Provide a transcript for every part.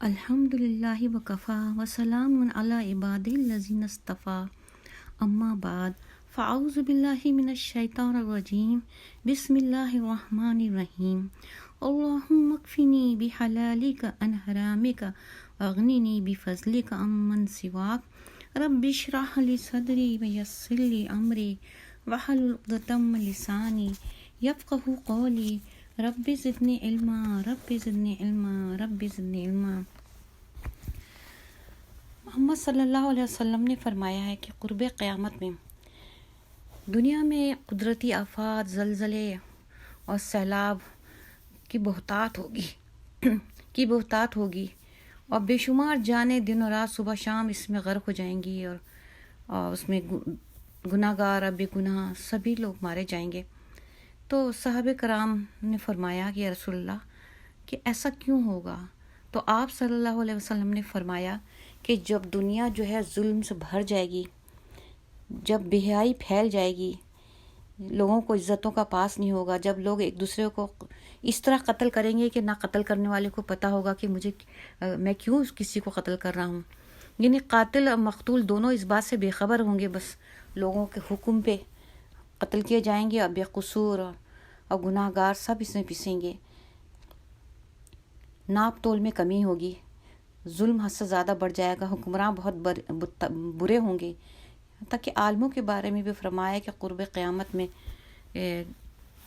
الحمد للہ وکفا وسلام علی عباد الذین اصطفیٰ اما بعد فاعوذ باللہ من الشیطان الرجیم بسم اللہ الرحمن الرحیم اللہم اکفنی بحلالک عن حرامک واغننی بفضلک عمن سواک رب اشرح لی صدری ویسر لی امری واحلل عقدۃ من لسانی یفقہوا قولی رب زدنی علما رب زدنی علما رب زدنی علما۔ محمد صلی اللہ علیہ وسلم نے فرمایا ہے کہ قرب قیامت میں دنیا میں قدرتی آفات، زلزلے اور سیلاب کی بہتات ہوگی اور بے شمار جانیں دن و رات صبح شام اس میں غرق ہو جائیں گی اور اس میں گناہ گار بے گناہ سبھی لوگ مارے جائیں گے۔ تو صحابہ کرام نے فرمایا کہ یا رسول اللہ کہ ایسا کیوں ہوگا؟ تو آپ صلی اللہ علیہ وسلم نے فرمایا کہ جب دنیا جو ہے ظلم سے بھر جائے گی، جب بے حیائی پھیل جائے گی، لوگوں کو عزتوں کا پاس نہیں ہوگا، جب لوگ ایک دوسرے کو اس طرح قتل کریں گے کہ نہ قتل کرنے والے کو پتہ ہوگا کہ میں کیوں کسی کو قتل کر رہا ہوں، یعنی قاتل اور مقتول دونوں اس بات سے بے خبر ہوں گے، بس لوگوں کے حکم پہ قتل کیے جائیں گے اور بے قصور اور گناہ گار سب اس میں پسیں گے، ناپ تول میں کمی ہوگی، ظلم حد سے زیادہ بڑھ جائے گا، حکمراں بہت برے ہوں گے۔ تاکہ عالموں کے بارے میں بھی فرمایا کہ قرب قیامت میں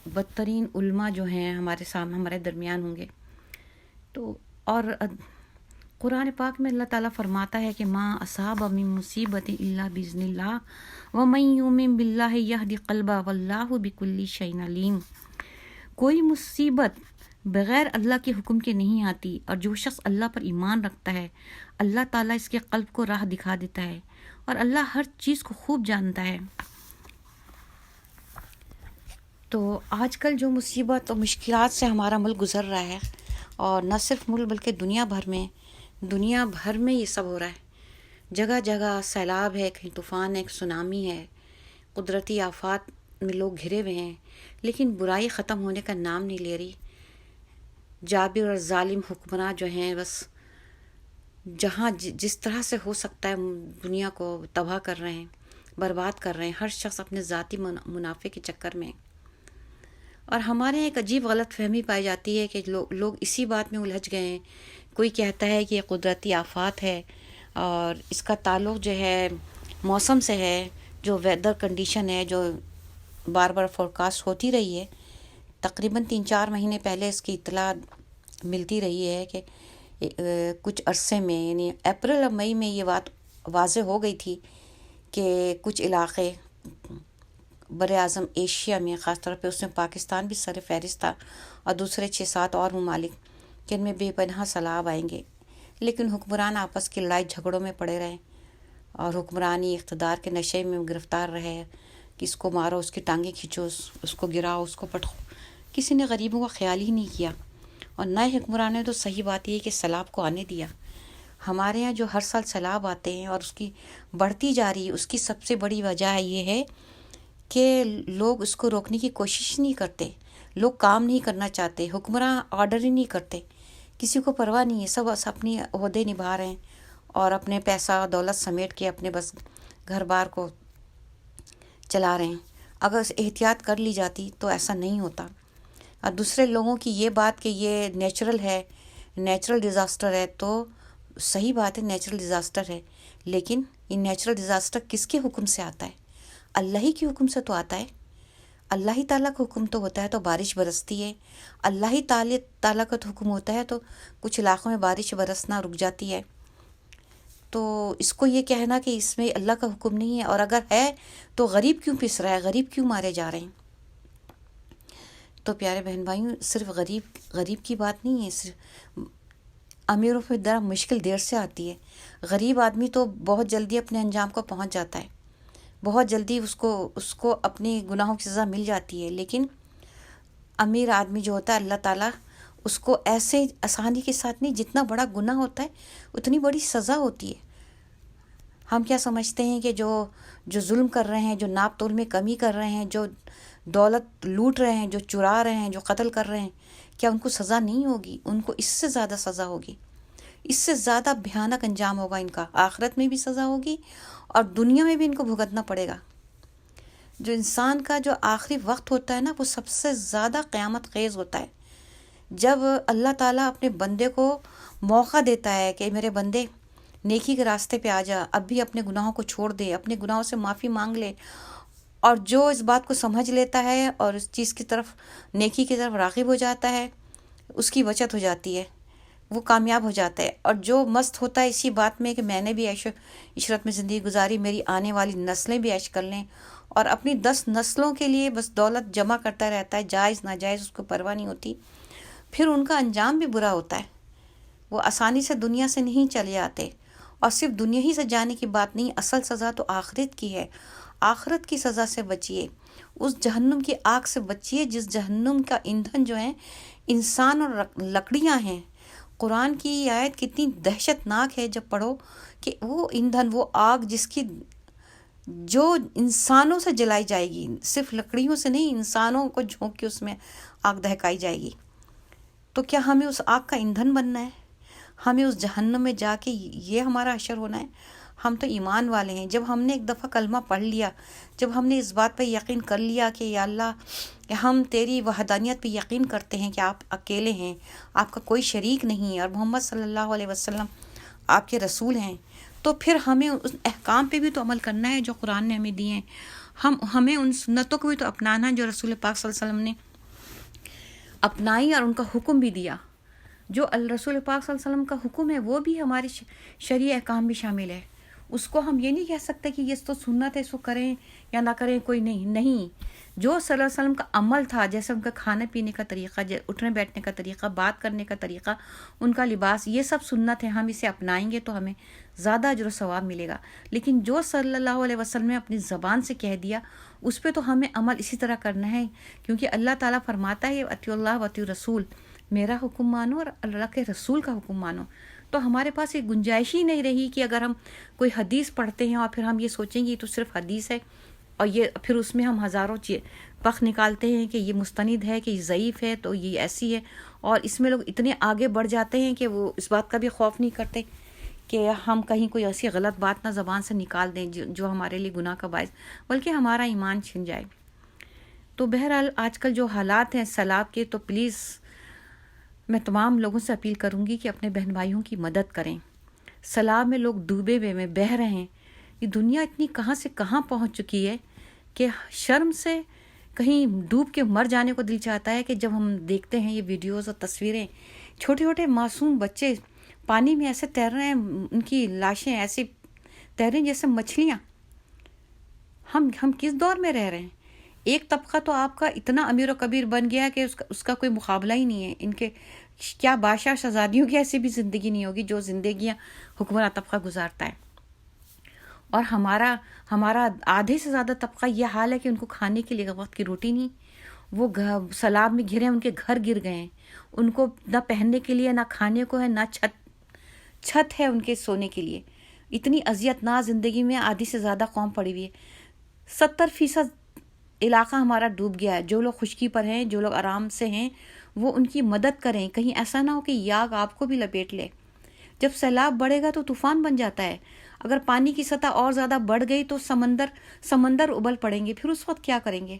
بدترین علماء جو ہیں ہمارے سامنے ہمارے درمیان ہوں گے۔ تو اور قرآن پاک میں اللہ تعالیٰ فرماتا ہے کہ ما اصاب من مصیبت الا باذن اللہ ومن یؤمن باللہ یہد قلبہ واللہ بکل شیء علیم۔ کوئی مصیبت بغیر اللہ کے حکم کے نہیں آتی، اور جو شخص اللہ پر ایمان رکھتا ہے اللہ تعالیٰ اس کے قلب کو راہ دکھا دیتا ہے، اور اللہ ہر چیز کو خوب جانتا ہے۔ تو آج کل جو مصیبت اور مشکلات سے ہمارا ملک گزر رہا ہے، اور نہ صرف ملک بلکہ دنیا بھر میں یہ سب ہو رہا ہے، جگہ جگہ سیلاب ہے، کہیں طوفان ہے، سونامی ہے، قدرتی آفات میں لوگ گھرے ہوئے ہیں، لیکن برائی ختم ہونے کا نام نہیں لے رہی۔ جابر اور ظالم حکمراں جو ہیں بس جہاں جس طرح سے ہو سکتا ہے دنیا کو تباہ کر رہے ہیں، برباد کر رہے ہیں، ہر شخص اپنے ذاتی منافع کے چکر میں۔ اور ہمارے ایک عجیب غلط فہمی پائی جاتی ہے کہ لوگ اسی بات میں الجھ گئے ہیں، کوئی کہتا ہے کہ یہ قدرتی آفات ہے اور اس کا تعلق جو ہے موسم سے ہے، جو ویدر کنڈیشن ہے جو بار بار فورکاسٹ ہوتی رہی ہے، تقریباً 3-4 مہینے پہلے اس کی اطلاع ملتی رہی ہے کہ کچھ عرصے میں یعنی اپریل اور مئی میں یہ بات واضح ہو گئی تھی کہ کچھ علاقے بر اعظم ایشیا میں، خاص طور پہ اس میں پاکستان بھی سر فہرست تھا، اور دوسرے 6-7 اور ممالک کہ ان میں بے پناہ سیلاب آئیں گے، لیکن حکمران آپس کی لڑائی جھگڑوں میں پڑے رہے اور حکمرانی اقتدار کے نشے میں گرفتار رہے کہ اس کو مارو، اس کی ٹانگیں کھینچو، اس کو گراؤ، اس کو پٹخو۔ کسی نے غریبوں کا خیال ہی نہیں کیا، اور نئے حکمران نے تو صحیح بات یہ ہے کہ سیلاب کو آنے دیا۔ ہمارے یہاں جو ہر سال سیلاب آتے ہیں اور اس کی بڑھتی جا رہی ہے، اس کی سب سے بڑی وجہ یہ ہے کہ لوگ اس کو روکنے کی کوشش نہیں کرتے، لوگ کام نہیں کرنا چاہتے، حکمراں آرڈر ہی نہیں کرتے، کسی کو پرواہ نہیں ہے، سب اپنی عہدے نبھا رہے ہیں اور اپنے پیسہ دولت سمیٹ کے اپنے بس گھر بار کو چلا رہے ہیں۔ اگر احتیاط کر لی جاتی تو ایسا نہیں ہوتا۔ اور دوسرے لوگوں کی یہ بات کہ یہ نیچرل ہے، نیچرل ڈیزاسٹر ہے، تو صحیح بات ہے، نیچرل ڈیزاسٹر ہے، لیکن یہ نیچرل ڈیزاسٹر کس کے حکم سے آتا ہے؟ اللہ ہی کے حکم سے تو آتا ہے۔ اللہ ہی تعالیٰ کا حکم تو ہوتا ہے تو بارش برستی ہے، اللہ ہی تعالیٰ کا تو حکم ہوتا ہے تو کچھ علاقوں میں بارش برسنا رک جاتی ہے۔ تو اس کو یہ کہنا کہ اس میں اللہ کا حکم نہیں ہے، اور اگر ہے تو غریب کیوں پس رہا ہے، غریب کیوں مارے جا رہے ہیں؟ تو پیارے بہن بھائیوں، صرف غریب کی بات نہیں ہے، صرف امیروں پہ ذرا مشکل دیر سے آتی ہے، غریب آدمی تو بہت جلدی اپنے انجام کو پہنچ جاتا ہے، بہت جلدی اس کو اپنی گناہوں کی سزا مل جاتی ہے، لیکن امیر آدمی جو ہوتا ہے اللہ تعالیٰ اس کو ایسے آسانی کے ساتھ نہیں، جتنا بڑا گناہ ہوتا ہے اتنی بڑی سزا ہوتی ہے۔ ہم کیا سمجھتے ہیں کہ جو ظلم کر رہے ہیں، جو ناپ تول میں کمی کر رہے ہیں، جو دولت لوٹ رہے ہیں، جو چرا رہے ہیں، جو قتل کر رہے ہیں، کیا ان کو سزا نہیں ہوگی؟ ان کو اس سے زیادہ سزا ہوگی، اس سے زیادہ بھیانک انجام ہوگا ان کا، آخرت میں بھی سزا ہوگی اور دنیا میں بھی ان کو بھگتنا پڑے گا۔ جو انسان کا جو آخری وقت ہوتا ہے نا، وہ سب سے زیادہ قیامت خیز ہوتا ہے، جب اللہ تعالیٰ اپنے بندے کو موقع دیتا ہے کہ میرے بندے نیکی کے راستے پہ آ جا، اب بھی اپنے گناہوں کو چھوڑ دے، اپنے گناہوں سے معافی مانگ لے، اور جو اس بات کو سمجھ لیتا ہے اور اس چیز کی طرف، نیکی کی طرف راغب ہو جاتا ہے، اس کی بچت ہو جاتی ہے، وہ کامیاب ہو جاتا ہے۔ اور جو مست ہوتا ہے اسی بات میں کہ میں نے بھی عیش و عشرت میں زندگی گزاری، میری آنے والی نسلیں بھی عیش کر لیں، اور اپنی 10 نسلوں کے لیے بس دولت جمع کرتا رہتا ہے، جائز ناجائز اس کو پرواہ نہیں ہوتی، پھر ان کا انجام بھی برا ہوتا ہے۔ وہ آسانی سے دنیا سے نہیں چلے آتے، اور صرف دنیا ہی سے جانے کی بات نہیں، اصل سزا تو آخرت کی ہے۔ آخرت کی سزا سے بچیے، اس جہنم کی آگ سے بچیے جس جہنم کا ایندھن جو ہے انسان اور لکڑیاں ہیں۔ قرآن کی یہ آیت کتنی دہشت ناک ہے جب پڑھو، کہ وہ ایندھن، وہ آگ جس کی، جو انسانوں سے جلائی جائے گی، صرف لکڑیوں سے نہیں، انسانوں کو جھونک کے اس میں آگ دہکائی جائے گی۔ تو کیا ہمیں اس آگ کا ایندھن بننا ہے؟ ہمیں اس جہنم میں جا کے یہ ہمارا حشر ہونا ہے؟ ہم تو ایمان والے ہیں، جب ہم نے ایک دفعہ کلمہ پڑھ لیا، جب ہم نے اس بات پہ یقین کر لیا کہ یا اللہ، کہ ہم تیری وحدانیت پہ یقین کرتے ہیں کہ آپ اکیلے ہیں، آپ کا کوئی شریک نہیں، اور محمد صلی اللہ علیہ وسلم آپ کے رسول ہیں، تو پھر ہمیں اس احکام پہ بھی تو عمل کرنا ہے جو قرآن نے ہمیں دیے ہیں۔ ہمیں ان سنتوں کو بھی تو اپنانا ہے جو رسول پاک صلی اللہ علیہ وسلم نے اپنائی اور ان کا حکم بھی دیا۔ جو رسول پاک صلی اللہ علیہ وسلم کا حکم ہے وہ بھی ہمارے شرعی احکام بھی شامل ہے۔ اس کو ہم یہ نہیں کہہ سکتے کہ یہ تو سنت ہے، اس کو کریں یا نہ کریں، کوئی نہیں۔ جو صلی اللہ علیہ وسلم کا عمل تھا، جیسے ان کا کھانے پینے کا طریقہ، اٹھنے بیٹھنے کا طریقہ، بات کرنے کا طریقہ، ان کا لباس، یہ سب سنت ہے۔ ہم اسے اپنائیں گے تو ہمیں زیادہ اجر و ثواب ملے گا۔ لیکن جو صلی اللہ علیہ وسلم نے اپنی زبان سے کہہ دیا، اس پہ تو ہمیں عمل اسی طرح کرنا ہے، کیونکہ اللہ تعالیٰ فرماتا ہے اطیعوا اللہ واطیعوا الرسول، میرا حکم مانو اور اللہ کے رسول کا حکم مانو۔ تو ہمارے پاس یہ گنجائش ہی نہیں رہی کہ اگر ہم کوئی حدیث پڑھتے ہیں اور پھر ہم یہ سوچیں گے یہ تو صرف حدیث ہے، اور یہ پھر اس میں ہم ہزاروں پخ نکالتے ہیں کہ یہ مستند ہے، کہ یہ ضعیف ہے، تو یہ ایسی ہے، اور اس میں لوگ اتنے آگے بڑھ جاتے ہیں کہ وہ اس بات کا بھی خوف نہیں کرتے کہ ہم کہیں کوئی ایسی غلط بات نہ زبان سے نکال دیں جو ہمارے لیے گناہ کا باعث، بلکہ ہمارا ایمان چھن جائے۔ تو بہرحال آج کل جو حالات ہیں سیلاب کے، تو پلیز میں تمام لوگوں سے اپیل کروں گی کہ اپنے بہن بھائیوں کی مدد کریں۔ سیلاب میں لوگ ڈوبے ہوئے میں بہہ رہے ہیں۔ یہ دنیا اتنی کہاں سے کہاں پہنچ چکی ہے کہ شرم سے کہیں ڈوب کے مر جانے کو دل چاہتا ہے، کہ جب ہم دیکھتے ہیں یہ ویڈیوز اور تصویریں، چھوٹے چھوٹے معصوم بچے پانی میں ایسے تیر رہے ہیں، ان کی لاشیں ایسے تیر رہی جیسے مچھلیاں۔ ہم کس دور میں رہ رہے ہیں؟ ایک طبقہ تو آپ کا اتنا امیر و کبیر بن گیا ہے کہ اس کا کوئی مقابلہ ہی نہیں ہے۔ ان کے کیا بادشاہ شہزادیوں کی ایسی بھی زندگی نہیں ہوگی جو زندگیاں حکمراں طبقہ گزارتا ہے۔ اور ہمارا آدھے سے زیادہ طبقہ یہ حال ہے کہ ان کو کھانے کے لیے وقت کی روٹی نہیں، وہ سیلاب میں گھرے ہیں، ان کے گھر گر گئے ہیں، ان کو نہ پہننے کے لیے، نہ کھانے کو ہے، نہ چھت ہے ان کے سونے کے لیے۔ اتنی اذیت ناک زندگی میں آدھی سے زیادہ قوم پڑی ہوئی ہے۔ 70% علاقہ ہمارا ڈوب گیا ہے۔ جو لوگ خشکی پر ہیں، جو لوگ آرام سے ہیں، وہ ان کی مدد کریں، کہیں ایسا نہ ہو کہ یہ آگ آپ کو بھی لپیٹ لے۔ جب سیلاب بڑھے گا تو طوفان بن جاتا ہے۔ اگر پانی کی سطح اور زیادہ بڑھ گئی تو سمندر ابل پڑیں گے، پھر اس وقت کیا کریں گے؟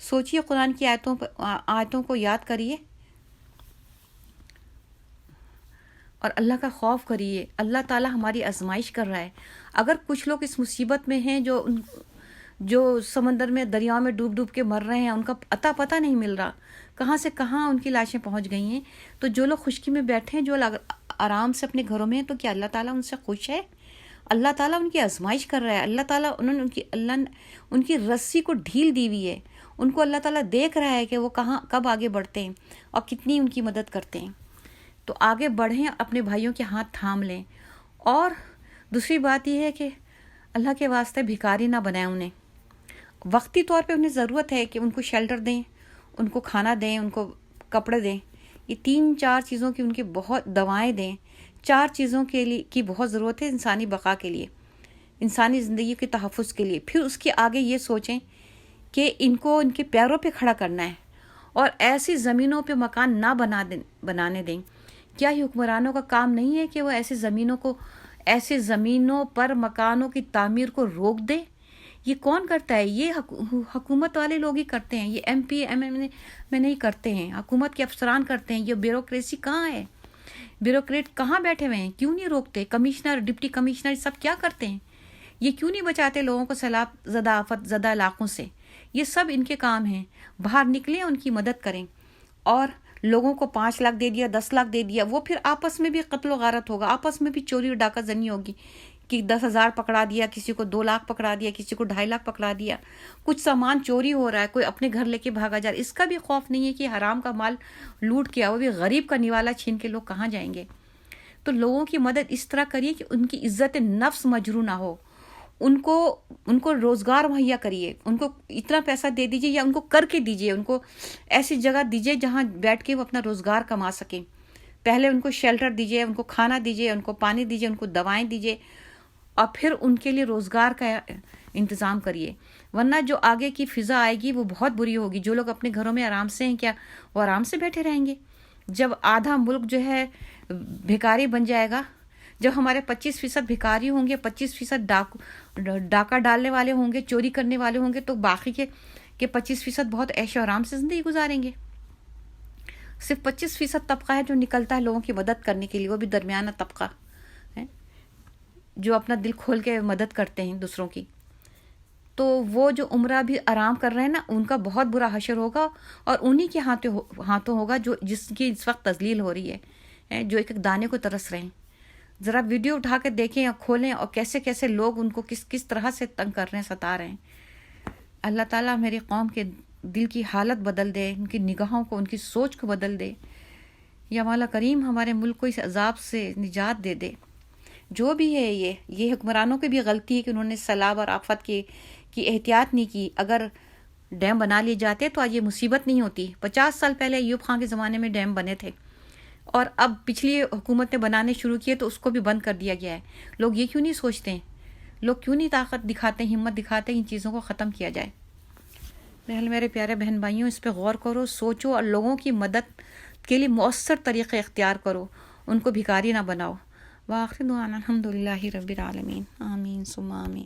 سوچئے، قرآن کی آیتوں کو یاد کریے اور اللہ کا خوف کریے۔ اللہ تعالیٰ ہماری آزمائش کر رہا ہے۔ اگر کچھ لوگ اس مصیبت میں ہیں جو سمندر میں، دریاؤں میں ڈوب کے مر رہے ہیں، ان کا پتہ نہیں مل رہا، کہاں سے کہاں ان کی لاشیں پہنچ گئی ہیں، تو جو لوگ خشکی میں بیٹھے ہیں، جو لوگ آرام سے اپنے گھروں میں ہیں، تو کیا اللہ تعالیٰ ان سے خوش ہے؟ اللہ تعالیٰ ان کی آزمائش کر رہا ہے۔ اللہ تعالیٰ اللہ نے ان کی رسی کو ڈھیل دی ہوئی ہے۔ ان کو اللہ تعالیٰ دیکھ رہا ہے کہ وہ کب آگے بڑھتے ہیں اور کتنی ان کی مدد کرتے ہیں۔ تو آگے بڑھیں، اپنے بھائیوں کے ہاتھ تھام لیں۔ اور دوسری بات یہ ہے کہ اللہ کے واسطے بھکاری نہ بنائیں انہیں۔ وقتی طور پہ انہیں ضرورت ہے کہ ان کو شیلٹر دیں، ان کو کھانا دیں، ان کو کپڑے دیں۔ یہ 3-4 چیزوں کی ان کی بہت، دوائیں دیں۔ 4 چیزوں کی بہت ضرورت ہے انسانی بقا کے لیے، انسانی زندگی کے تحفظ کے لیے۔ پھر اس کے آگے یہ سوچیں کہ ان کو ان کے پیروں پہ کھڑا کرنا ہے، اور ایسی زمینوں پہ مکان نہ بنانے دیں کیا یہ حکمرانوں کا کام نہیں ہے کہ وہ ایسے زمینوں پر مکانوں کی تعمیر کو روک دے؟ یہ کون کرتا ہے؟ یہ حکومت والے لوگ ہی کرتے ہیں، یہ ایم پی ایم ایم میں نہیں کرتے ہیں، حکومت کے افسران کرتے ہیں۔ یہ بیوروکریسی کہاں ہے؟ بیوروکریٹ کہاں بیٹھے ہوئے ہیں؟ کیوں نہیں روکتے؟ کمشنر، ڈپٹی کمشنر سب کیا کرتے ہیں؟ یہ کیوں نہیں بچاتے لوگوں کو سیلاب زدہ، آفت زدہ علاقوں سے؟ یہ سب ان کے کام ہیں۔ باہر نکلیں، ان کی مدد کریں۔ اور لوگوں کو 5 لاکھ دے دیا، 10 لاکھ دے دیا، وہ پھر آپس میں بھی قتل و غارت ہوگا، آپس میں بھی چوری اور ڈاکہ زنی ہوگی کہ 10,000 پکڑا دیا، کسی کو 2 لاکھ پکڑا دیا، کسی کو 2.5 لاکھ پکڑا دیا، کچھ سامان چوری ہو رہا ہے، کوئی اپنے گھر لے کے بھاگا جا رہا ہے۔ اس کا بھی خوف نہیں ہے کہ حرام کا مال لوٹ کیا، وہ بھی غریب کا نوالا چھین کے لوگ کہاں جائیں گے؟ تو لوگوں کی مدد اس طرح کریے کہ ان کی عزت نفس مجروح نہ ہو، ان کو روزگار مہیا کریے، ان کو اتنا پیسہ دے دیجیے یا ان کو کر کے دیجیے، ان کو ایسی جگہ دیجیے جہاں بیٹھ کے وہ اپنا روزگار کما سکیں۔ پہلے ان کو شیلٹر دیجیے، ان کو کھانا دیجیے، ان کو پانی دیجیے، ان کو دوائیں دیجیے، اور پھر ان کے لیے روزگار کا انتظام کریے۔ ورنہ جو آگے کی فضا آئے گی وہ بہت بری ہوگی۔ جو لوگ اپنے گھروں میں آرام سے ہیں، کیا وہ آرام سے بیٹھے رہیں گے؟ جب آدھا ملک جو ہے بھکاری بن جائے گا، جب ہمارے 25% بھکاری ہوں گے، 25% ڈاکہ ڈالنے والے ہوں گے، چوری کرنے والے ہوں گے، تو باقی کے 25% بہت عیش و آرام سے زندگی گزاریں گے۔ صرف 25% طبقہ ہے جو نکلتا ہے لوگوں کی مدد کرنے کے لیے، وہ بھی درمیانہ طبقہ ہے جو اپنا دل کھول کے مدد کرتے ہیں دوسروں کی۔ تو وہ جو عمرہ بھی آرام کر رہے ہیں نا، ان کا بہت برا حشر ہوگا، اور انہی کے ہاتھوں ہوگا جس کی اس وقت تذلیل ہو رہی ہے، جو ایک ایک دانے کو ترس رہے ہیں۔ ذرا ویڈیو اٹھا کے دیکھیں اور کھولیں، اور کیسے کیسے لوگ ان کو کس طرح سے تنگ کر رہے ہیں، ستا رہے ہیں۔ اللہ تعالیٰ میری قوم کے دل کی حالت بدل دے، ان کی نگاہوں کو، ان کی سوچ کو بدل دے۔ یا مولا کریم ہمارے ملک کو اس عذاب سے نجات دے دے۔ جو بھی ہے یہ حکمرانوں کی بھی غلطی ہے کہ انہوں نے سیلاب اور آفت کی احتیاط نہیں کی۔ اگر ڈیم بنا لیے جاتے تو آج یہ مصیبت نہیں ہوتی۔ 50 سال پہلے ایوب خان کے زمانے میں ڈیم بنے تھے، اور اب پچھلی حکومت نے بنانے شروع کیے تو اس کو بھی بند کر دیا گیا ہے۔ لوگ یہ کیوں نہیں سوچتے ہیں؟ لوگ کیوں نہیں طاقت دکھاتے ہیں، ہمت دکھاتے ہیں ان چیزوں کو ختم کیا جائے؟ بہرحال میرے پیارے بہن بھائیوں، اس پہ غور کرو، سوچو، اور لوگوں کی مدد کے لیے مؤثر طریقے اختیار کرو، ان کو بھکاری نہ بناؤ۔ وآخر دعوانا الحمدللہ رب العالمین، آمین ثم آمین۔